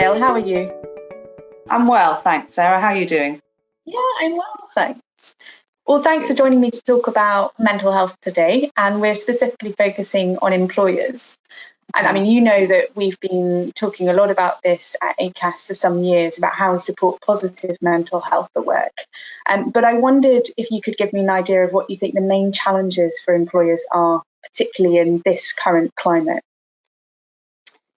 Gail, how are you? I'm well, thanks, Sarah. How are you doing? Yeah, I'm well, thanks. Well, thanks for joining me to talk about mental health today, and we're specifically focusing on employers. And I mean, you know that we've been talking a lot about this at ACAS for some years about how we support positive mental health at work. But I wondered if you could give me an idea of what you think the main challenges for employers are, particularly in this current climate.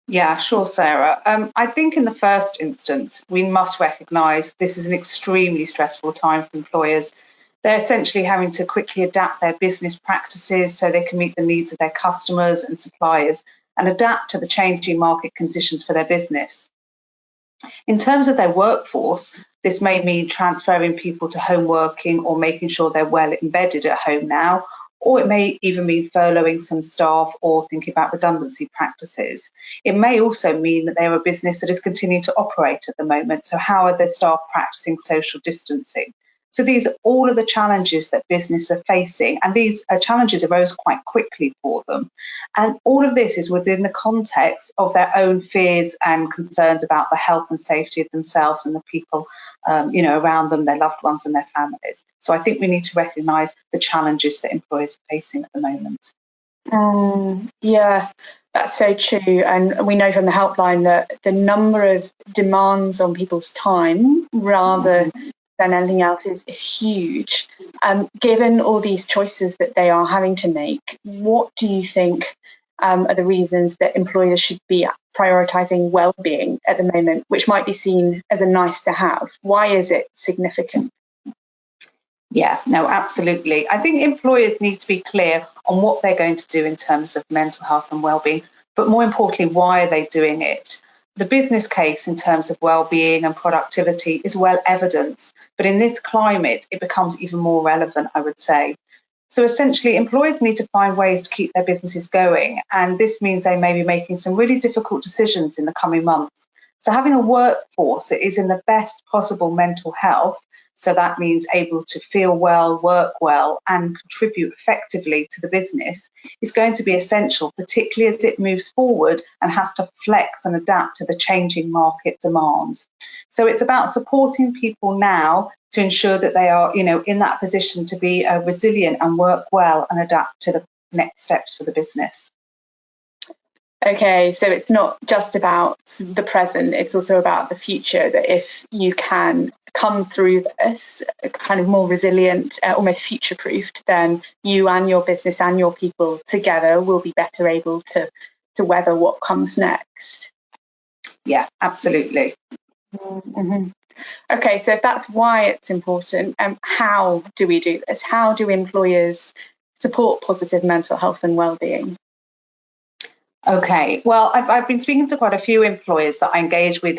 Yeah, sure, Sarah. I think in the first instance, we must recognise this is an extremely stressful time for employers. They're essentially having to quickly adapt their business practices so they can meet the needs of their customers and suppliers and adapt to the changing market conditions for their business. In terms of their workforce, this may mean transferring people to home working or making sure they're well embedded at home now, or it may even mean furloughing some staff or thinking about redundancy practices. It may also mean that they're a business that is continuing to operate at the moment. So how are their staff practicing social distancing? So these are all of the challenges that business are facing, and these challenges arose quite quickly for them. And all of this is within the context of their own fears and concerns about the health and safety of themselves and the people, around them, their loved ones and their families. So I think we need to recognise the challenges that employers are facing at the moment. Yeah, that's so true. And we know from the helpline that the number of demands on people's time rather than anything else is huge. Given all these choices that they are having to make, what do you think are the reasons that employers should be prioritising well-being at the moment, which might be seen as a nice to have? Why is it significant? Yeah, no, absolutely. I think employers need to be clear on what they're going to do in terms of mental health and well-being, but more importantly, why are they doing it? The business case in terms of well-being and productivity is well evidenced, but in this climate, it becomes even more relevant, I would say. So essentially, employers need to find ways to keep their businesses going, and this means they may be making some really difficult decisions in the coming months. So having a workforce that is in the best possible mental health, so that means able to feel well, work well, and contribute effectively to the business, is going to be essential, particularly as it moves forward and has to flex and adapt to the changing market demands. So it's about supporting people now to ensure that they are, in that position to be resilient and work well and adapt to the next steps for the business. Okay, so it's not just about the present, it's also about the future, that if you can come through this kind of more resilient, almost future-proofed, then you and your business and your people together will be better able to weather what comes next. Yeah, absolutely. Mm-hmm. Okay, so if that's why it's important, how do we do this? How do employers support positive mental health and well-being? Okay, well, I've been speaking to quite a few employers that I engage with,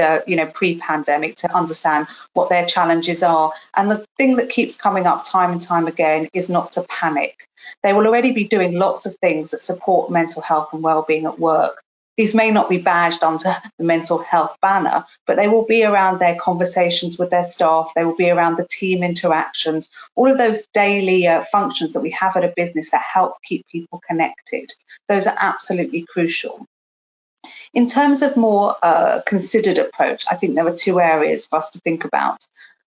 pre-pandemic to understand what their challenges are. And the thing that keeps coming up time and time again is not to panic. They will already be doing lots of things that support mental health and well-being at work. These may not be badged under the mental health banner, but they will be around their conversations with their staff. They will be around the team interactions, all of those daily functions that we have at a business that help keep people connected. Those are absolutely crucial. In terms of more considered approach, I think there are two areas for us to think about.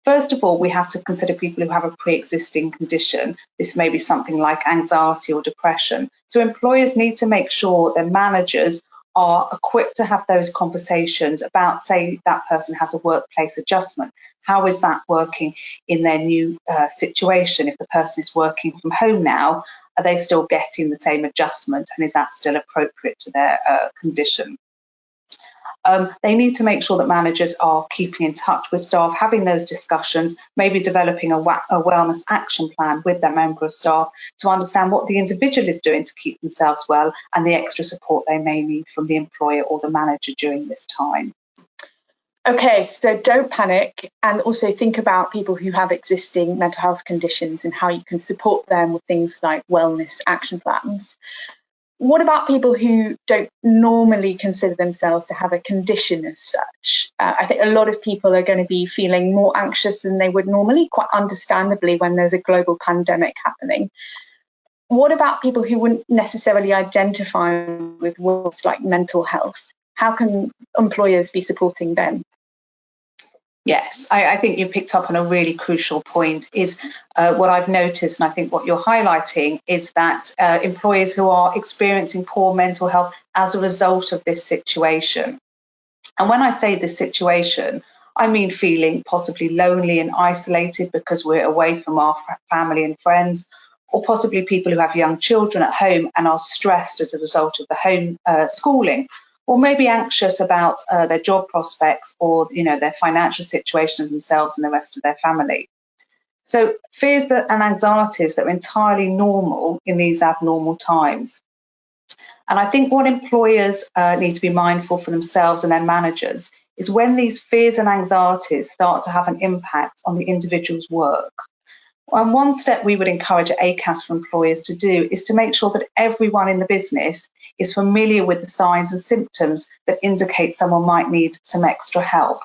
First of all, we have to consider people who have a pre-existing condition. This may be something like anxiety or depression. So employers need to make that their managers are equipped to have those conversations about, say, that person has a workplace adjustment. How is that working in their new situation? If the person is working from home now, are they still getting the same adjustment, and is that still appropriate to their condition? They need to make sure that managers are keeping in touch with staff, having those discussions, maybe developing a wellness action plan with their member of staff to understand what the individual is doing to keep themselves well and the extra support they may need from the employer or the manager during this time. Okay, so don't panic, and also think about people who have existing mental health conditions and how you can support them with things like wellness action plans. What about people who don't normally consider themselves to have a condition as such? I think a lot of people are going to be feeling more anxious than they would normally, quite understandably, when there's a global pandemic happening. What about people who wouldn't necessarily identify with words like mental health? How can employers be supporting them? Yes, I think you picked up on a really crucial point is what I've noticed, and I think what you're highlighting is that employers who are experiencing poor mental health as a result of this situation. And when I say this situation, I mean feeling possibly lonely and isolated because we're away from our family and friends, or possibly people who have young children at home and are stressed as a result of the home schooling, or maybe anxious about their job prospects or their financial situation of themselves and the rest of their family. So fears and anxieties that are entirely normal in these abnormal times. And I think what employers need to be mindful for themselves and their managers is when these fears and anxieties start to have an impact on the individual's work. And one step we would encourage at ACAS for employers to do is to make sure that everyone in the business is familiar with the signs and symptoms that indicate someone might need some extra help,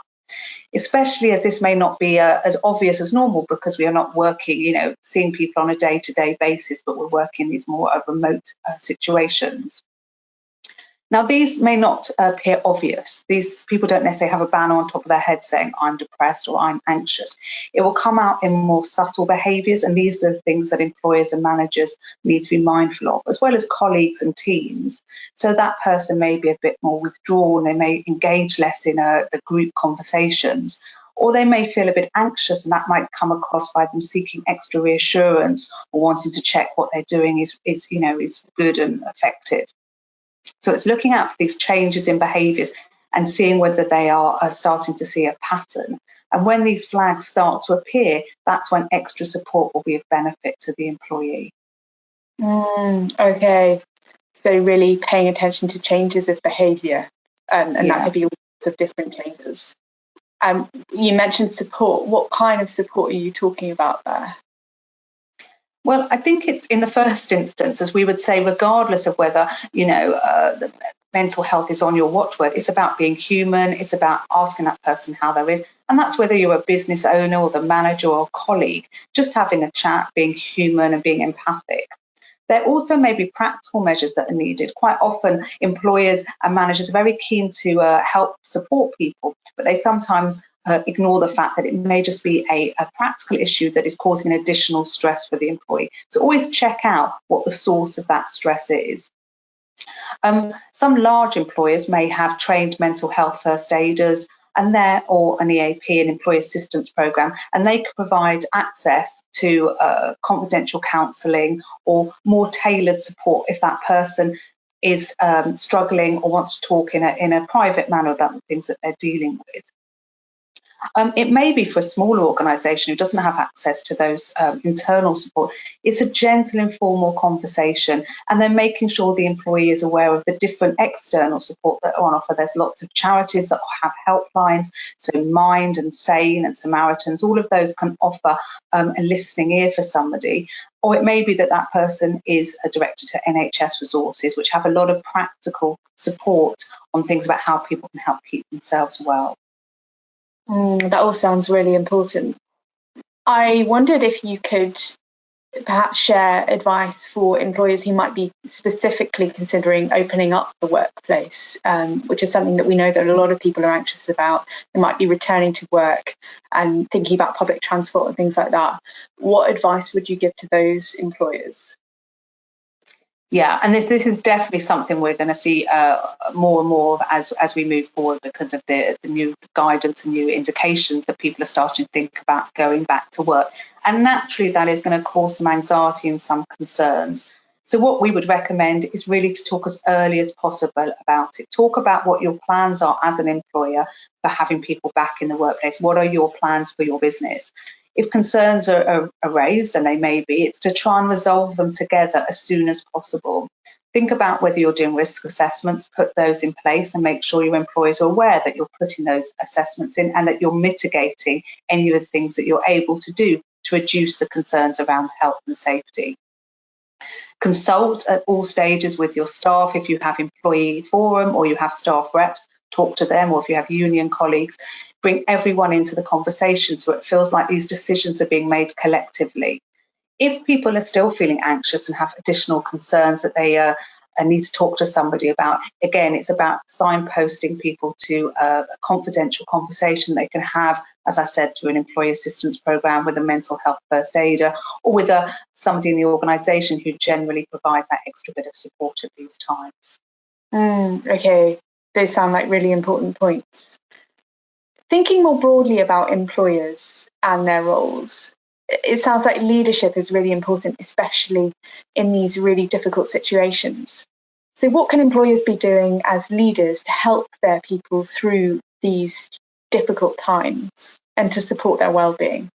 especially as this may not be as obvious as normal because we are not working, seeing people on a day-to-day basis, but we're working in these more remote situations. Now, these may not appear obvious. These people don't necessarily have a banner on top of their head saying, I'm depressed or I'm anxious. It will come out in more subtle behaviours, and these are the things that employers and managers need to be mindful of, as well as colleagues and teams. So that person may be a bit more withdrawn, they may engage less in the group conversations, or they may feel a bit anxious, and that might come across by them seeking extra reassurance or wanting to check what they're doing is good and effective. So it's looking out for these changes in behaviours and seeing whether they are starting to see a pattern. And when these flags start to appear, that's when extra support will be of benefit to the employee. Okay. So really paying attention to changes of behaviour, and that could be all sorts of different changes. You mentioned support. What kind of support are you talking about there? Well, I think it's in the first instance, as we would say, regardless of whether, the mental health is on your watchword, it's about being human. It's about asking that person how there is. And that's whether you're a business owner or the manager or a colleague, just having a chat, being human and being empathic. There also may be practical measures that are needed. Quite often, employers and managers are very keen to help support people, but they sometimes ignore the fact that it may just be a practical issue that is causing an additional stress for the employee. So always check out what the source of that stress is. Some large employers may have trained mental health first aiders or an EAP, an employee assistance program, and they can provide access to confidential counselling or more tailored support if that person is struggling or wants to talk in a private manner about the things that they're dealing with. It may be for a smaller organisation who doesn't have access to those internal support. It's a gentle, informal conversation, and then making sure the employee is aware of the different external support that are on offer. There's lots of charities that have helplines, so Mind and Sane and Samaritans, all of those can offer a listening ear for somebody. Or it may be that person is directed to NHS resources, which have a lot of practical support on things about how people can help keep themselves well. That all sounds really important. I wondered if you could perhaps share advice for employers who might be specifically considering opening up the workplace, which is something that we know that a lot of people are anxious about. They might be returning to work and thinking about public transport and things like that. What advice would you give to those employers? Yeah, and this is definitely something we're going to see more and more of as we move forward because of the new guidance and new indications that people are starting to think about going back to work. And naturally, that is going to cause some anxiety and some concerns. So what we would recommend is really to talk as early as possible about it. Talk about what your plans are as an employer for having people back in the workplace. What are your plans for your business? If concerns are raised, and they may be, it's to try and resolve them together as soon as possible. Think about whether you're doing risk assessments, put those in place and make sure your employees are aware that you're putting those assessments in and that you're mitigating any of the things that you're able to do to reduce the concerns around health and safety. Consult at all stages with your staff. If you have employee forum or you have staff reps, talk to them, or if you have union colleagues, bring everyone into the conversation so it feels like these decisions are being made collectively. If people are still feeling anxious and have additional concerns that they need to talk to somebody about. Again, it's about signposting people to a confidential conversation they can have, as I said, through an employee assistance program with a mental health first aider, or with somebody in the organisation who generally provides that extra bit of support at these times. Okay, those sound like really important points. Thinking more broadly about employers and their roles, it sounds like leadership is really important, especially in these really difficult situations. So what can employers be doing as leaders to help their people through these difficult times and to support their well-being?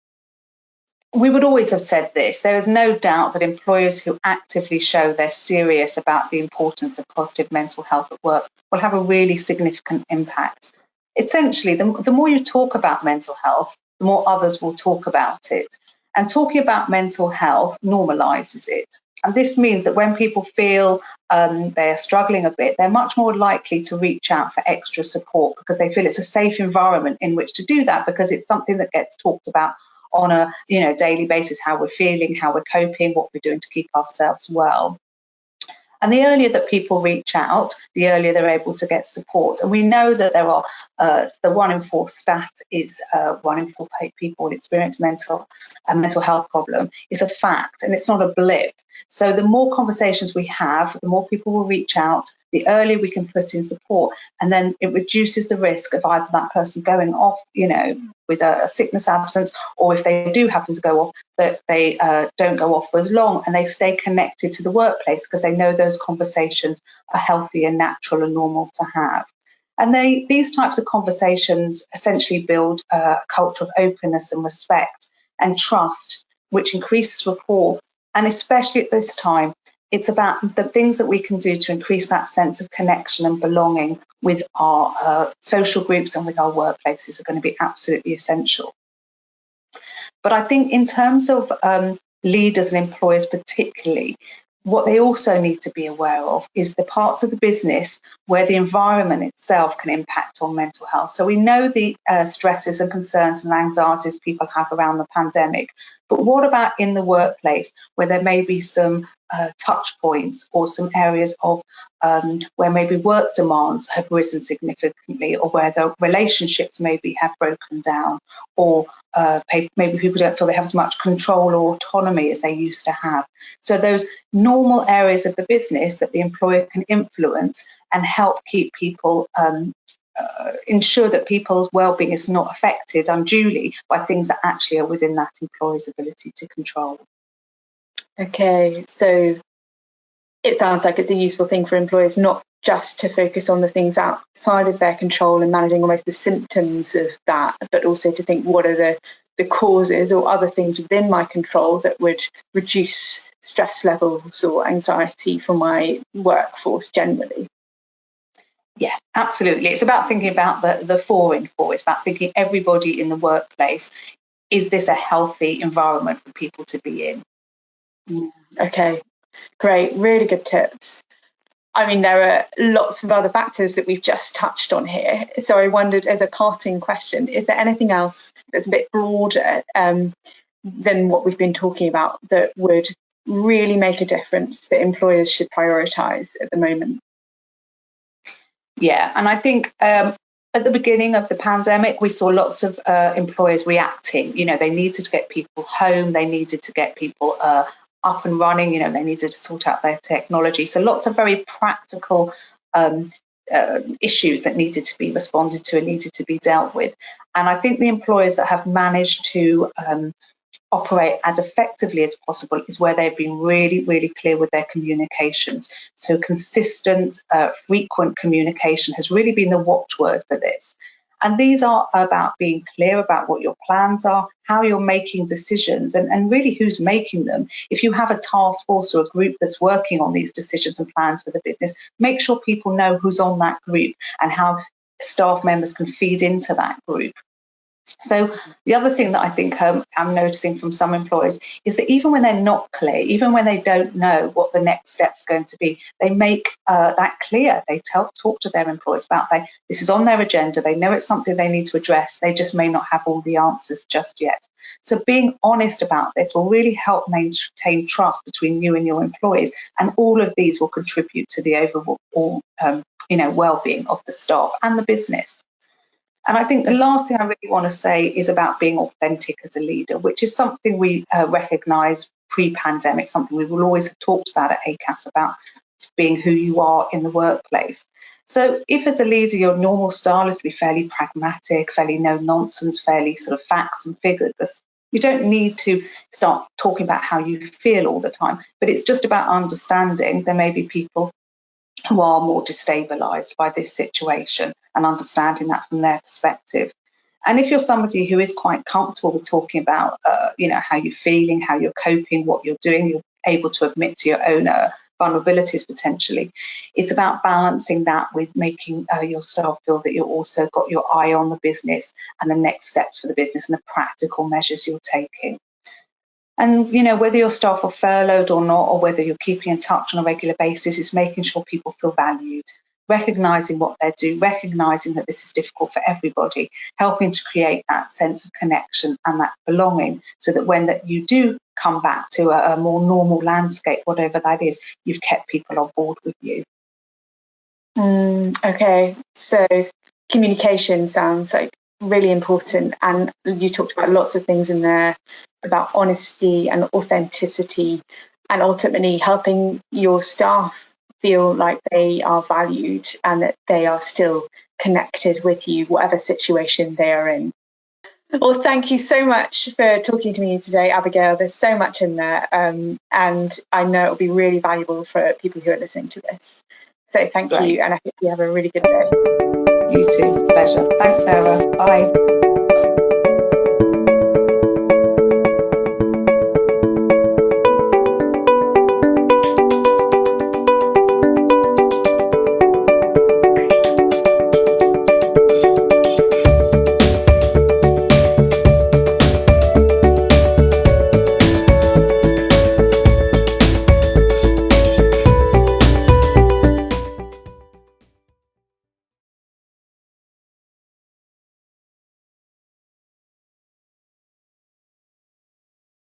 We would always have said this. There is no doubt that employers who actively show they're serious about the importance of positive mental health at work will have a really significant impact. Essentially, the more you talk about mental health, the more others will talk about it. And talking about mental health normalises it. And this means that when people feel they are struggling a bit, they're much more likely to reach out for extra support because they feel it's a safe environment in which to do that, because it's something that gets talked about on a daily basis, how we're feeling, how we're coping, what we're doing to keep ourselves well. And the earlier that people reach out, the earlier they're able to get support. And we know that there are the 1 in 4 stat is 1 in 4 people experience a mental health problem is a fact, and it's not a blip. So the more conversations we have, the more people will reach out, the earlier we can put in support, and then it reduces the risk of either that person going off, with a sickness absence, or if they do happen to go off, that they don't go off for as long and they stay connected to the workplace because they know those conversations are healthy and natural and normal to have. And these types of conversations essentially build a culture of openness and respect and trust, which increases rapport. And especially at this time, it's about the things that we can do to increase that sense of connection and belonging with our social groups and with our workplaces are going to be absolutely essential. But I think in terms of leaders and employers particularly, what they also need to be aware of is the parts of the business where the environment itself can impact on mental health. So we know the stresses and concerns and anxieties people have around the pandemic, but what about in the workplace where there may be some touch points or some areas of where maybe work demands have risen significantly, or where the relationships maybe have broken down, or maybe people don't feel they have as much control or autonomy as they used to have. So those normal areas of the business that the employer can influence and help keep people, ensure that people's well-being is not affected unduly by things that actually are within that employer's ability to control. Okay, so it sounds like it's a useful thing for employers not just to focus on the things outside of their control and managing almost the symptoms of that, but also to think what are the causes or other things within my control that would reduce stress levels or anxiety for my workforce generally. Yeah, absolutely. It's about thinking about the 4 in 4. It's about thinking everybody in the workplace, is this a healthy environment for people to be in? Okay, great. Really good tips. I mean, there are lots of other factors that we've just touched on here. So I wondered, as a parting question, is there anything else that's a bit broader than what we've been talking about that would really make a difference that employers should prioritise at the moment? Yeah, and I think at the beginning of the pandemic, we saw lots of employers reacting. They needed to get people home, they needed to get people up and running, they needed to sort out their technology. So lots of very practical issues that needed to be responded to and needed to be dealt with. And I think the employers that have managed to operate as effectively as possible is where they've been really, really clear with their communications. So consistent, frequent communication has really been the watchword for this. And these are about being clear about what your plans are, how you're making decisions, and really who's making them. If you have a task force or a group that's working on these decisions and plans for the business, make sure people know who's on that group and how staff members can feed into that group. So the other thing that I think I'm noticing from some employers is that even when they're not clear, even when they don't know what the next step's going to be, they make that clear. They talk to their employees about this is on their agenda. They know it's something they need to address. They just may not have all the answers just yet. So being honest about this will really help maintain trust between you and your employees, and all of these will contribute to the overall well-being of the staff and the business. And I think the last thing I really want to say is about being authentic as a leader, which is something we recognise pre-pandemic, something we will always have talked about at ACAS, about being who you are in the workplace. So if as a leader your normal style is to be fairly pragmatic, fairly no nonsense, fairly sort of facts and figures, you don't need to start talking about how you feel all the time, but it's just about understanding there may be people who are more destabilised by this situation and understanding that from their perspective. And if you're somebody who is quite comfortable with talking about, how you're feeling, how you're coping, what you're doing, you're able to admit to your own vulnerabilities potentially. It's about balancing that with making your staff feel that you've also got your eye on the business and the next steps for the business and the practical measures you're taking. And, whether your staff are furloughed or not, or whether you're keeping in touch on a regular basis, is making sure people feel valued, recognising what they're doing, recognising that this is difficult for everybody, helping to create that sense of connection and that belonging, so that when you do come back to a more normal landscape, whatever that is, you've kept people on board with you. Okay, so communication sounds like really important, and you talked about lots of things in there about honesty and authenticity, and ultimately helping your staff feel like they are valued and that they are still connected with you, whatever situation they are in. Well, thank you so much for talking to me today, Abigail. There's so much in there, and I know it'll be really valuable for people who are listening to this. So thank you, and I hope you have a really good day. You too. Pleasure. Thanks, Sarah. Bye.